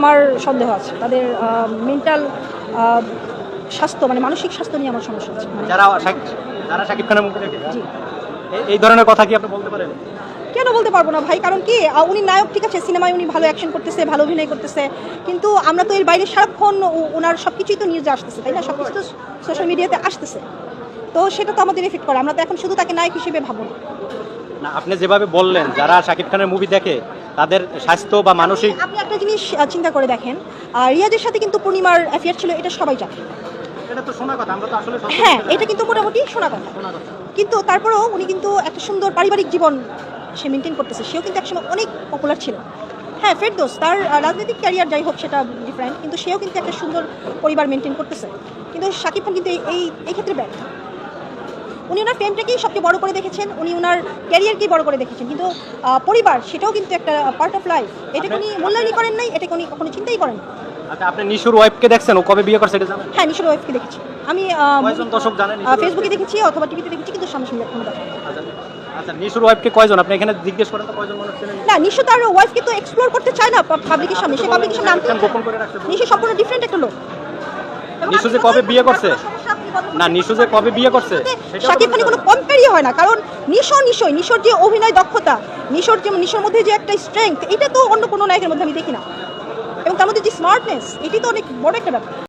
আমার সন্দেহ আছে তাদের মেন্টাল স্বাস্থ্য মানে মানসিক স্বাস্থ্য নিয়ে আমার সমস্যা আছে। যারা শাকিব খানের মুভি দেখে জি, এই ধরনের কথা কি আপনি বলতে পারেন? কেন বলতে পারবো না ভাই, কারণ কি উনি নায়ক, ঠিক আছে, সিনেমায় উনি ভালো অ্যাকশন করতেছে, ভালো অভিনয় করতেছে, কিন্তু আমরা তো এর বাইরে সারাক্ষণ ওনার সব কিছুই তো নিউজে আসতেছে, তাই না? সব কিছু তো সোশ্যাল মিডিয়াতে আসতেছে, তো সেটা তো আমাদের এফেক্ট করে। আমরা তো এখন শুধু তাকে নায়ক হিসেবে ভাবো না। না, আপনি যেভাবে বললেন যারা শাকিব খানের মুভি দেখে তাদের স্বাস্থ্য বা মানসিক, আপনি একটা জিনিস চিন্তা করে দেখেন, রিয়াজের সাথে কিন্তু পূর্ণিমার অ্যাফেয়ার ছিল, এটা সবাই জানে। এটা তো শোনা কথা, আমরা তো আসলে হ্যাঁ, এটা কিন্তু মোটামুটি শোনা কথা, কিন্তু তারপরেও উনি কিন্তু একটা সুন্দর পারিবারিক জীবন সে মেনটেন করতেছে। সেও কিন্তু একসময় অনেক পপুলার ছিল। হ্যাঁ, ফেরদৌস তার রাজনৈতিক ক্যারিয়ার যাই হোক সেটা ডিফারেন্ট, কিন্তু সেও কিন্তু একটা সুন্দর পরিবার মেনটেন করতেছে। কিন্তু শাকিব খান কিন্তু এই ক্ষেত্রে ব্যর্থ। উনি ওনার ফেমটাকেই সবচেয়ে বড় করে দেখেছেন, উনি ওনার ক্যারিয়ারকেই বড় করে দেখেছেন, কিন্তু পরিবার সেটাও কিন্তু একটা পার্ট অফ লাইফ। এটাকে উনি মূল্যায়নই করেন নাই, এটাকে উনি কখনো চিন্তাই করেন না। আচ্ছা, আপনি নিশুর ওয়াইফকে দেখছেন? ও কবে বিয়ে করছে এটা জানেন? হ্যাঁ, নিশুর ওয়াইফকে দেখেছি আমি, কয়জন দর্শক জানেন? ফেসবুকে দেখেছি অথবা টিভিতে দেখেছি, কিন্তু সামনাসামনি এখনো দেখা হয়নি। আচ্ছা, নিশুর ওয়াইফকে কয়জন? আপনি এখানে জিজ্ঞেস করেন তো কয়জন মানুষ চেনেন? না, নিশু তার ওয়াইফকে তো এক্সপ্লোর করতে চায় না পাবলিকের সামনে, সে পাবলিকের সামনে আনতে গোপন করে রাখছে। নিশু সম্পূর্ণ ডিফারেন্ট একটা লোক। নিশু যে কবে বিয়ে করছে? না, নিশু যে কবে বিয়ে করছে শাকিব খানের কোনো কম্পেয়ারই হয় না, কারণ নিশোর যে অভিনয় দক্ষতা, নিশোর মধ্যে যে একটা স্ট্রেংথ, এটা তো অন্য কোনো নায়কের মধ্যে আমি দেখি না, এবং তার মধ্যে যে স্মার্টনেস, এটি তো অনেক বড় একটা ব্যাপার।